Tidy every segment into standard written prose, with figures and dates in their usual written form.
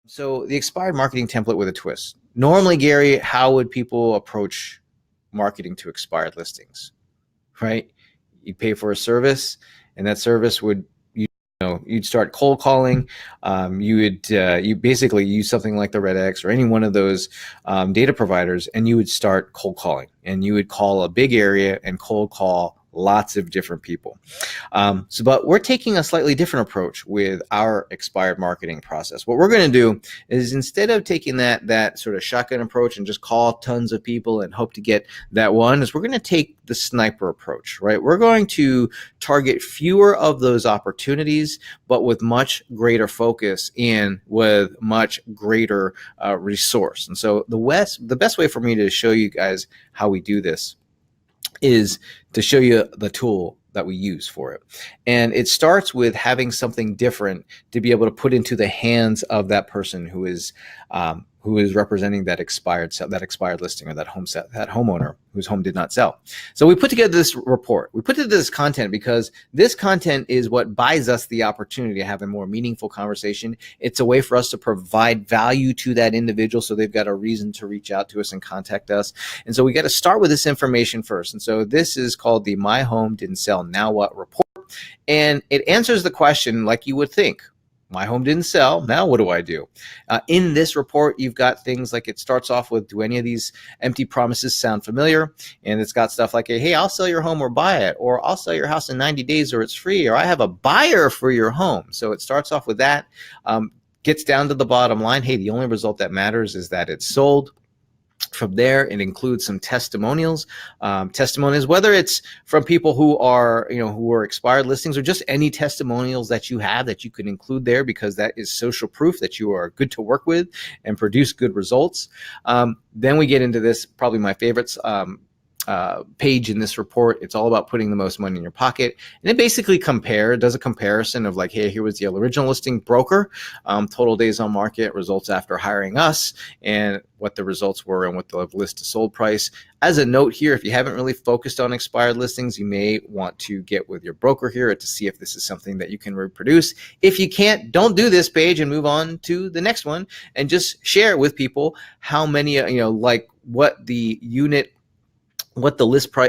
So the expired marketing template with a twist. Normally, Gary, how would people approach marketing to expired listings? Right? You'd pay for a service, and that service would you'd start cold calling. You basically use something like the RedX or any one of those data providers, and you would start cold calling, and you would call a big area and cold call lots of different people. But we're taking a slightly different approach with our expired marketing process. What we're going to do is, instead of taking that sort of shotgun approach and just call tons of people and hope to get that one, is we're going to take the sniper approach, right? We're going to target fewer of those opportunities, but with much greater focus and with much greater resource. And so the best way for me to show you guys how we do this is to show you the tool that we use for it. And it starts with having something different to be able to put into the hands of that person who is representing that expired listing, or that homeowner whose home did not sell. So we put together this report. We put together this content because this content is what buys us the opportunity to have a more meaningful conversation. It's a way for us to provide value to that individual, so they've got a reason to reach out to us and contact us. And so we got to start with this information first. And so this is called the My Home Didn't Sell Now What report. And it answers the question like you would think. My home didn't sell. Now what do I do? In this report, you've got things like, it starts off with, do any of these empty promises sound familiar? And it's got stuff like, hey, I'll sell your home or buy it, or I'll sell your house in 90 days or it's free, or I have a buyer for your home. So it starts off with that, gets down to the bottom line. Hey, the only result that matters is that it's sold. From there, it includes some testimonials, whether it's from people who are expired listings, or just any testimonials that you have that you can include there, because that is social proof that you are good to work with and produce good results. Then we get into this, probably my favorites, page in this report. It's all about putting the most money in your pocket. And it basically does a comparison of like, hey, here was the original listing broker, total days on market, results after hiring us, and what the results were and what the list to sold price. As a note here, if you haven't really focused on expired listings, you may want to get with your broker here to see if this is something that you can reproduce. If you can't, don't do this page and move on to the next one, and just share with people how many, like what the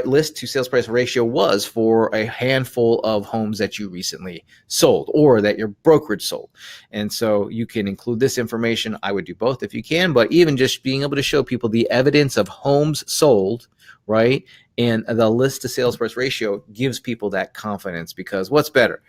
list to sales price ratio was for a handful of homes that you recently sold, or that your brokerage sold. And so you can include this information. I would do both if you can, but even just being able to show people the evidence of homes sold, right, and the list to sales price ratio gives people that confidence. Because what's better,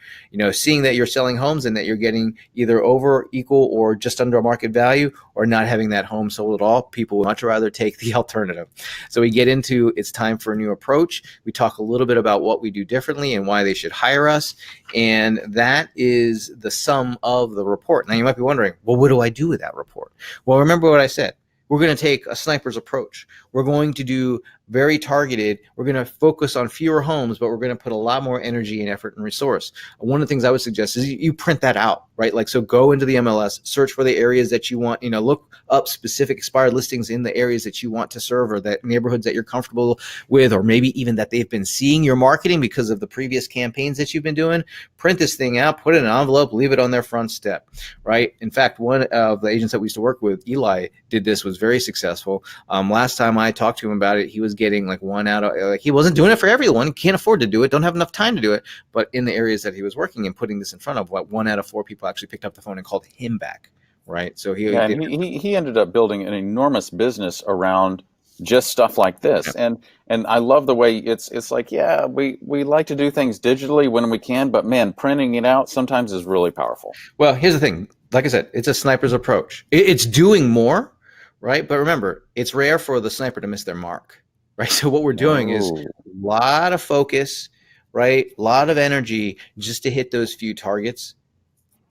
seeing that you're selling homes and that you're getting either over, equal, or just under market value, or not having that home sold at all? People would much rather take the alternative. So we get into, it's time for a new approach. We talk a little bit about what we do differently and why they should hire us. And that is the sum of the report. Now you might be wondering, well, what do I do with that report? Well, remember what I said. We're going to take a sniper's approach. We're going to do very targeted. We're going to focus on fewer homes, but we're going to put a lot more energy and effort and resource. One of the things I would suggest is you print that out, right? Like, so go into the MLS, search for the areas that you want, look up specific expired listings in the areas that you want to serve, or that neighborhoods that you're comfortable with, or maybe even that they've been seeing your marketing because of the previous campaigns that you've been doing. Print this thing out, put it in an envelope, leave it on their front step, right? In fact, one of the agents that we used to work with, Eli, did this, was very successful. Last time I talked to him about it, he was getting like one out of, like, he wasn't doing it for everyone, can't afford to do it, don't have enough time to do it, but in the areas that he was working and putting this in front of, what, 1 out of 4 people actually picked up the phone and called him back, right? So he ended up building an enormous business around just stuff like this. Yeah. And I love the way it's like, yeah, we like to do things digitally when we can, but man, printing it out sometimes is really powerful. Well, here's the thing. Like I said, it's a sniper's approach. It's doing more, right? But remember, it's rare for the sniper to miss their mark, right? So what we're doing is a lot of focus, right? A lot of energy just to hit those few targets,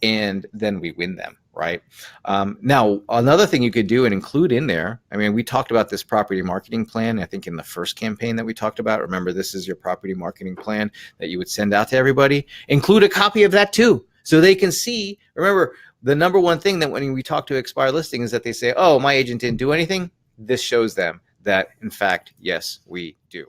and then we win them, right? Now, another thing you could do and include in there, I mean, we talked about this property marketing plan, I think in the first campaign that we talked about. Remember, this is your property marketing plan that you would send out to everybody. Include a copy of that too, so they can see. Remember, the number one thing that when we talk to expired listing is that they say, oh, my agent didn't do anything. This shows them that, in fact, yes, we do.